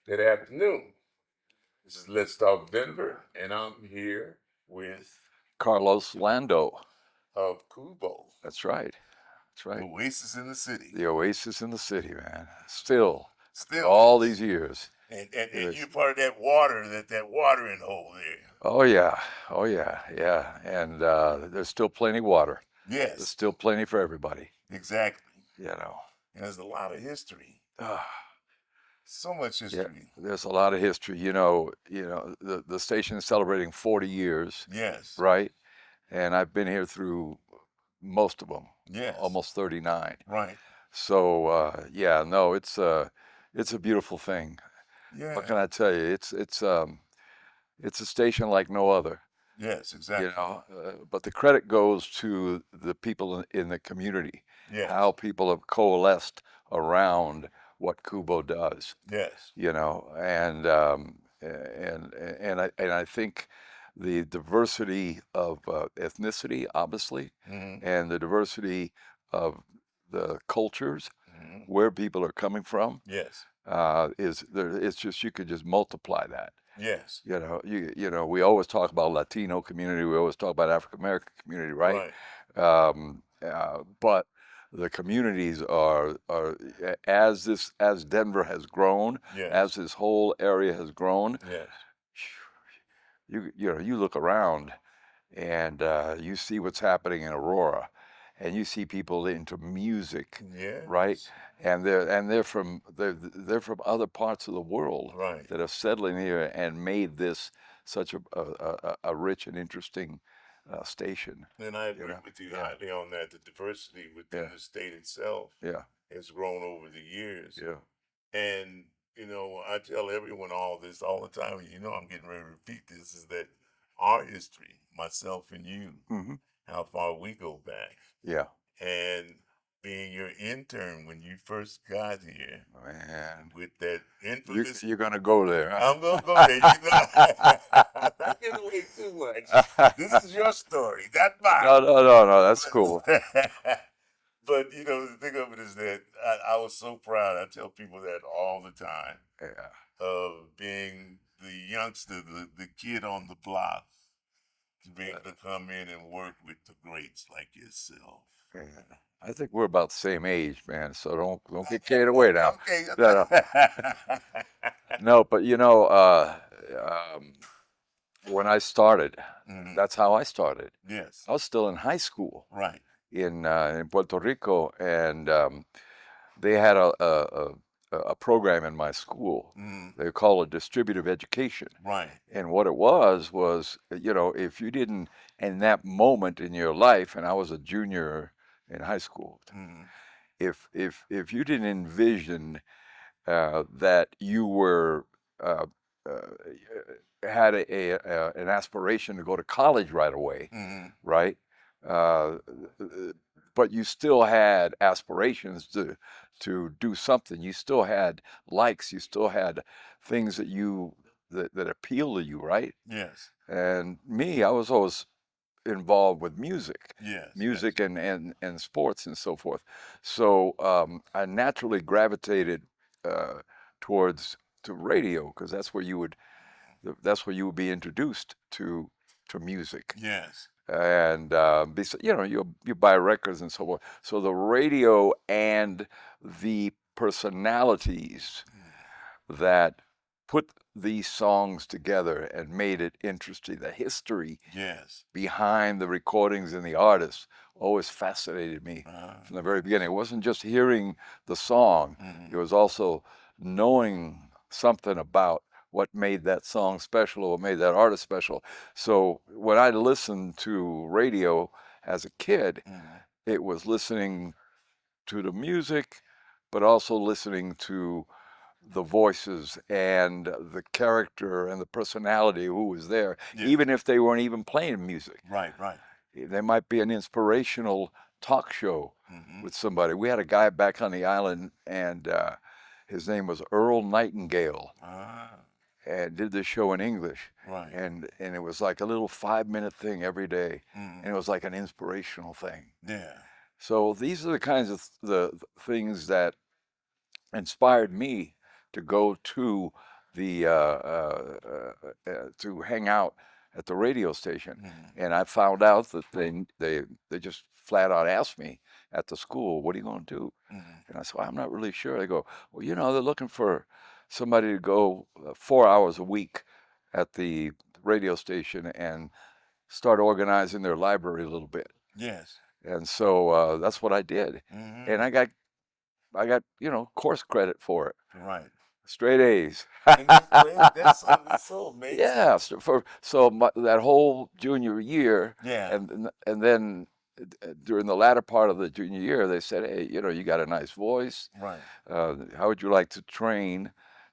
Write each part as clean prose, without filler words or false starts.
Good afternoon. This is Let's Talk Denver, and I'm here with Carlos Lando. of KUVO, That's right. That's the right. Oasis in the City. The oasis in the city, man. Still, after Still all is. these years. And It's, you're part of that water, that watering hole there. oh yeah, oh yeah, yeah. And there's still plenty water. There's Yes, still plenty for everybody. exactly. You know. And there's a lot of history. Ah, So much yeah. history. There's a lot of history. The station is celebrating 40 years, Yes, right? And I've been here through most of them, yes, almost 39. right. So yeah, no, it's a beautiful thing. What Yeah, can I tell you? It's a station like no other, yes, exactly. but the credit goes to the people in the community, how Yes, people have coalesced around what Kubo does, yes, and I think the diversity of ethnicity, obviously, hmm, and the diversity of the cultures hmm, where people are coming from yes, is there. It's just you could just multiply that. yes, We always talk about Latino community, we always talk about African American community, right? right. But the communities are as Denver has grown, as Yes, this whole area has grown, yes, you look around and you see what's happening in Aurora, and you see people into music, right? yes, And they're from other parts of the world right. that are settling here and made this such a rich and interesting station. And I You agree know? with you Yeah, highly on that. The diversity within yeah, the state itself yeah, has grown over the years. yeah, And, I tell everyone all this all the time. I'm getting ready to repeat this is that our history, myself and you, hmm, how far we go back. yeah. And being your intern when you first got here Man, with that you infamous, you're gonna go there, I'm going to go there, not giving away too much. huh? This is your story, not No, mine. no, no, no. That's cool. But, but the thing of it is that I was so proud. I tell people that all the time Yeah, of being the youngster, the kid on the block, to be able to come in and work with the greats like yourself. yeah. I think we're about the same age, man. So don't get carried away now. Okay. No, no, no. But when I started, Hmm. that's how I started. Yes. I was still in high school Right. in Puerto Rico, and they had a program in my school. Hmm. They call it distributive education. Right. And what it was, if you didn't, in that moment in your life, and I was a junior in high school, Hmm. if you didn't envision that you were uh, uh, had an aspiration to go to college right away, Hmm. right? Uh, but you still had aspirations to do something. You still had likes. You still had things that appeal to you, right? Yes. And me, I was always involved with music, Yes. Yes. music and sports and so forth. So I naturally gravitated uh, towards to radio because that's where you would be introduced to music. Yes. And you buy records and so forth. So the radio and the personalities that put these songs together and made it interesting, the history Yes. behind the recordings and the artists always fascinated me from the very beginning. It wasn't just hearing the song, it Hmm. was also knowing something about what made that song special or what made that artist special. So when I listened to radio as a kid, Hmm. it was listening to the music, but also listening to the voices and the character and the personality who was there, Yes. even if they weren't even playing music. Right. Right. There might be an inspirational talk show Hmm. with somebody. We had a guy back on the island, and his name was Earl Nightingale, Ah. and did this show in English. Right. And it was like a little 5 minute thing every day, Hmm. and it was like an inspirational thing. Yeah. So these are the kinds of the things that inspired me to go to the to hang out at the radio station, Mhm. and I found out that they just flat out asked me at the school, "What are you going to do?" Mhm. And I said, well, "I'm not really sure." They go, "Well, they're looking for somebody to go 4 hours a week at the radio station and start organizing their library a little bit." Yes. And so that's what I did, Mhm. and I got course credit for it, Right. straight A's. And that's so amazing. Yeah, that whole junior year, Yeah. and then during the latter part of the junior year, they said, "Hey, you got a nice voice. Right. How would you like to train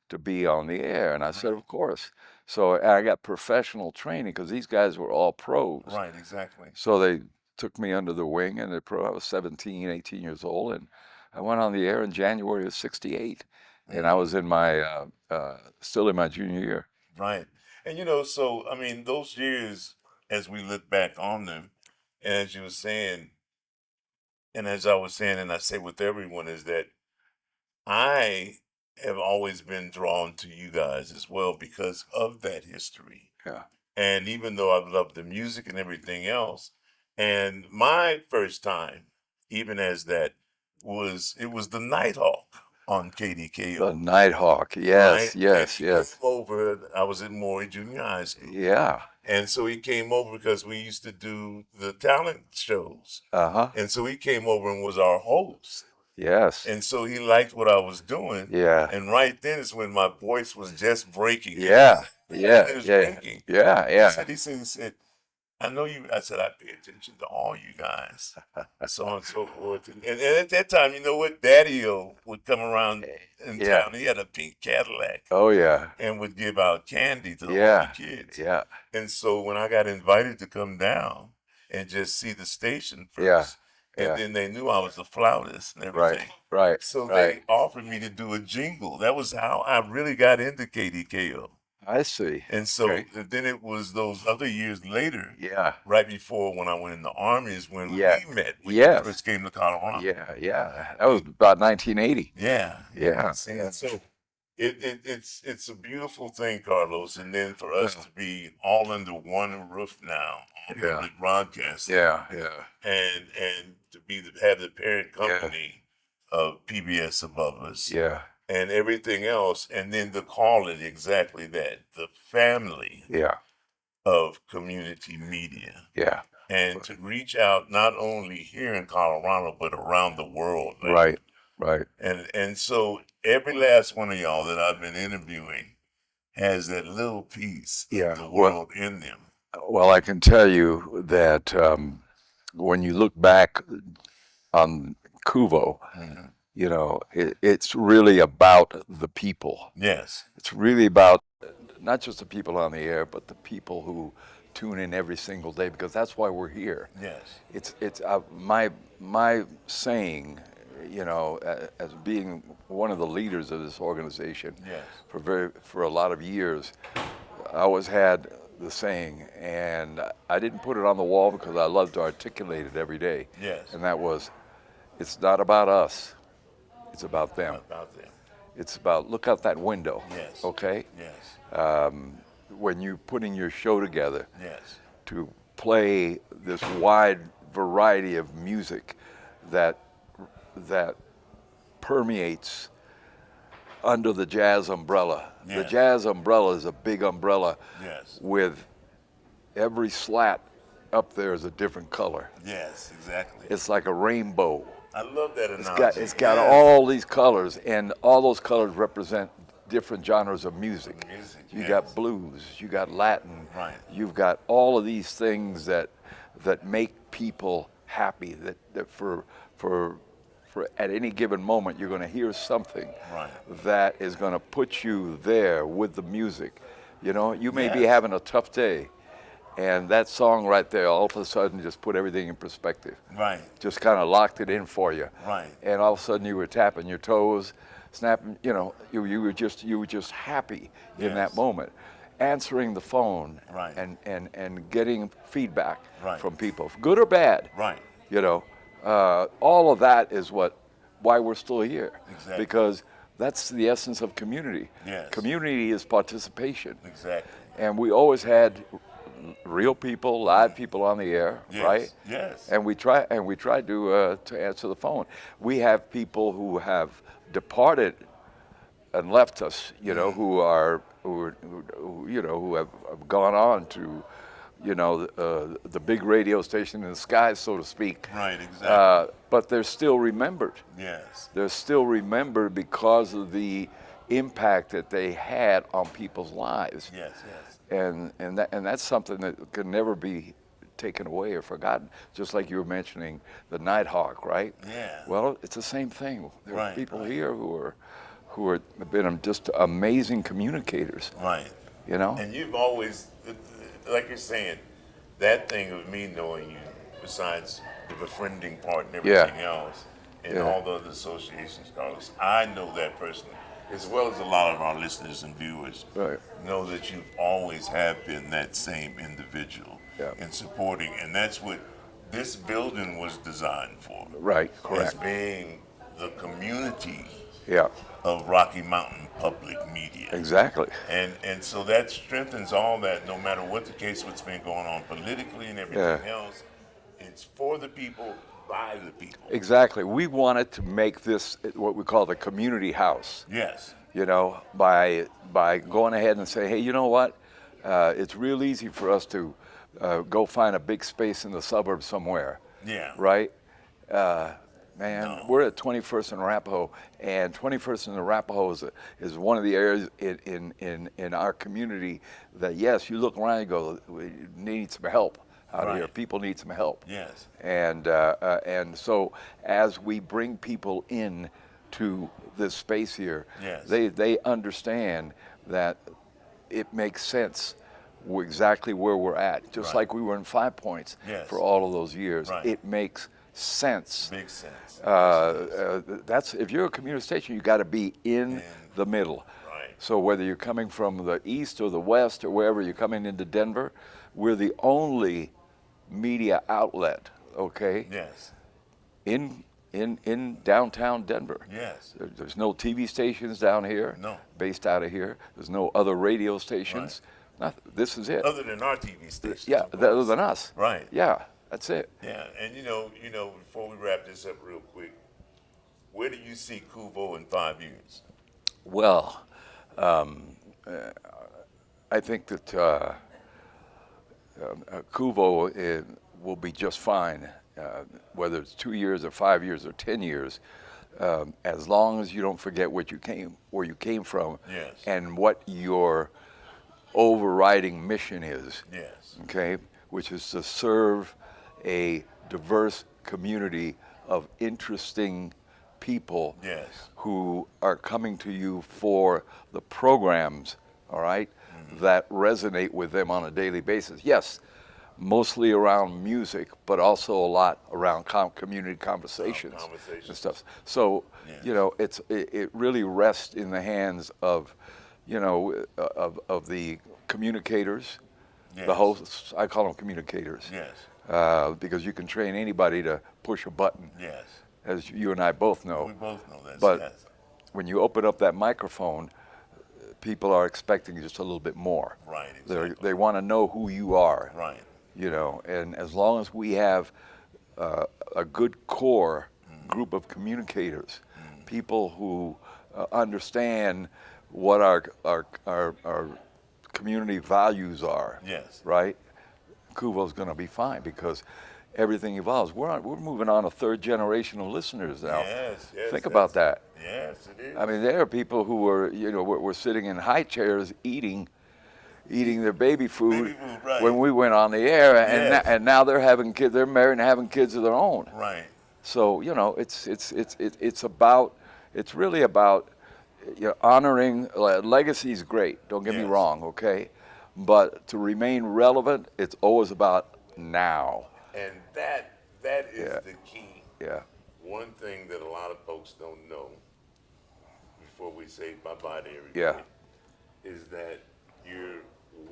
to be on the air?" And I said, Right. "Of course." So I got professional training because these guys were all pros. Right. Exactly. So they took me under the wing, and I was 17, 18 years old, and I went on the air in January of '68, and I was Mhm. in my still in my junior year. Right. And so I mean, those years, as we look back on them, and as you were saying, and as I was saying, and I say with everyone, is that I have always been drawn to you guys as well because of that history. Yeah. And even though I love the music and everything else, and my first time, even as that, it was the Nighthawk on The KDKO, Nighthawk. right? Yes, And yes, he came yes. over. I was at Maury Junior High School, Yeah. and so he came over because we used to do the talent shows, Uh-huh. and so he came over and was our host. Yes. And so he liked what I was doing. Yeah. And right then is when my voice was just breaking. Yeah. It Yeah. was Yeah. breaking. Yeah. Yeah. He said, I know you. I said, I pay attention to all you guys, so on and so forth. And at that time, you know what? Daddy-O would come around in Yeah. town. He had a pink Cadillac Oh yeah. and would give out candy to all the Yeah. kids. Yeah. And so when I got invited to come down and just see the station Yeah. first, and Yeah. then they knew I was a flautist and Right. everything. Right. So Right. they offered me to do a jingle. That was how I really got into KDKO. I see. And so Okay. then it was those other years later, Yeah. right before when I went in the Army, is when Yeah. we met when you Yes. first came to Colorado. Yeah. Yeah. That was about 1980. Yeah, Yeah. See, and so it's a beautiful thing, Carlos. And then for us Yeah. to be all under one roof now, on Yeah. public broadcasting, Yeah. Yeah. and to have the parent Yeah. company of PBS above us, Yeah. and everything else, and then to call it exactly that, the family Yeah. of community media, Yeah. and to reach out not only here in Colorado but around the world now. Right. Right. And so every last one of y'all that I've been interviewing has that little piece Yeah. of the Well, world in them. well, I can tell you that when you look back on KUVO, Mhm. it's really about the people. Yes. It's really about not just the people on the air, but the people who tune in every single day because that's why we're here. Yes. It's my saying, as being one of the leaders of this organization Yes. for a lot of years, I always had the saying, and I didn't put it on the wall because I love to articulate it every day, Yes. and that was, it's not about us, it's about them. About them. It's about look out that window, Yes. okay? Yes. When you're putting your show together, Yes. to play this wide variety of music that permeates under the jazz umbrella. The Yes. jazz umbrella is a big umbrella Yes. with every slat up there is a different color. Yes. Exactly. It's like a rainbow. I love that It's analogy. got Yes. all these colors, and all those colors represent different genres of music. You got Yes. blues, you got Latin, Right. you've got all of these things that make people happy. That for at any given moment you're going to hear something Right. that is going to put you there with the music. You may be Yes. having a tough day, and that song right there all of a sudden just put everything in perspective. Right. Just kind of locked it in for you. Right. And all of a sudden you were tapping your toes, snapping, you were just happy in that Yes. moment. Answering the phone Right. and getting feedback Right. from people, good or bad. Right. All of that is why we're still here. Exactly. Because that's the essence of community. Yes. Community is participation. Exactly. And we always had real people, live people on the air, Yes. right? Yes. And we try to answer the phone. We have people who have departed and left us, who have gone on to, the big radio station in the sky, so to speak. Right. Exactly. But they're still remembered. Yes. They're still remembered because of the impact that they had on people's lives. Yes. Yes. And that's something that can never be taken away or forgotten. Just like you were mentioning the Nighthawk, right? Yeah. Well, it's the same thing. There are Right, people right. here who are been just amazing communicators. Right. And you've always, like you're saying, that thing of me knowing you, besides the befriending part and everything else, and Yeah. all the other associations, Carlos, I know that personally, as well as a lot of our listeners and viewers, Right. know that you've always have been that same individual Yeah. in supporting, and that's what this building was designed for. Right. As Correct. being the community Yeah. of Rocky Mountain Public Media. Exactly. And so that strengthens all that, no matter what the case, what's been going on politically and everything else. It's for the people, by the people. Exactly. We wanted to make this what we call the community house. Yes. By going ahead and say, hey, you know what? It's real easy for us to go find a big space in the suburbs somewhere. Yeah. Right? We're at 21st and Arapahoe, and 21st and Arapahoe is one of the areas in our community that, yes, you look around and go, we need some help out here. People need some help. Yes. And so as we bring people in to this space here, Yes. they understand that it makes sense exactly where we're at. Just like we were in 5 Points for all of those years. Right. It makes sense. Big sense. That's if you're a community station, you got to be in the middle. Right. So whether you're coming from the east or the west or wherever you're coming into Denver, we're the only media outlet, okay? Yes. In downtown Denver. Yes. There's no TV stations down here. No. Based out of here. There's no other radio stations. This is it. Other than our TV stations. Yeah, of other course. than us. Right. Yeah, that's it. Yeah, and before we wrap this up real quick, where do you see KUVO in 5 years? Well, I think that KUVO will be just fine, whether it's 2 years or 5 years or 10 years, as long as you don't forget where you came from, Yes. and what your overriding mission is. Yes. Okay, which is to serve a diverse community of interesting people Yes. who are coming to you for the programs, all right, that resonate with them on a daily basis. Yes, mostly around music, but also a lot around community conversations and stuff. So, it really rests in the hands of, of the communicators, the hosts. I call them communicators. Yes. Because you can train anybody to push a button, Yes. as you and I both know. We both know that. But yes. when you open up that microphone, people are expecting just a little bit more. Right. Exactly. They want to know who you are. Right. And as long as we have a good core group of communicators, people who understand what our community values are. Yes. Right? KUVO's going to be fine because everything evolves. We're moving on to third generation of listeners now. Yes. Yes. Think about that. Yes, it is. I mean, there are people who were sitting in high chairs eating their baby food, right. when we went on the air, Yes. and now they're having kids. They're married and having kids of their own. Right. So it's really about honoring legacy is great. Don't get me Yes. wrong, okay, but to remain relevant, it's always about now. And that is the key. Yeah. One thing that a lot of folks don't know before we say bye-bye to everybody Yeah. is that you're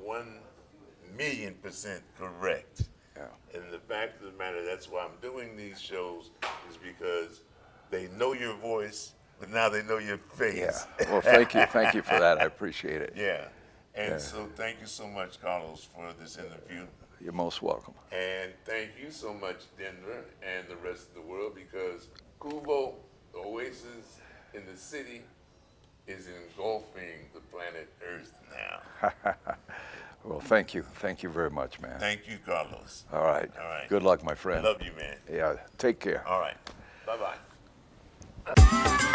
1,000,000% correct. Yeah. And the fact of the matter, that's why I'm doing these shows, is because they know your voice, but now they know your Yeah. face. Well, thank you for that. I appreciate it. Yeah. And Yeah. so thank you so much, Carlos, for this interview. You're most welcome. And thank you so much, Denver, and the rest of the world, because KUVO, the oasis in the city, is engulfing the planet Earth now. Well, thank you. Thank you very much, man. Thank you, Carlos. All right. All right. Good luck, my friend. Love you, man. Yeah. Take care. All right. Bye-bye.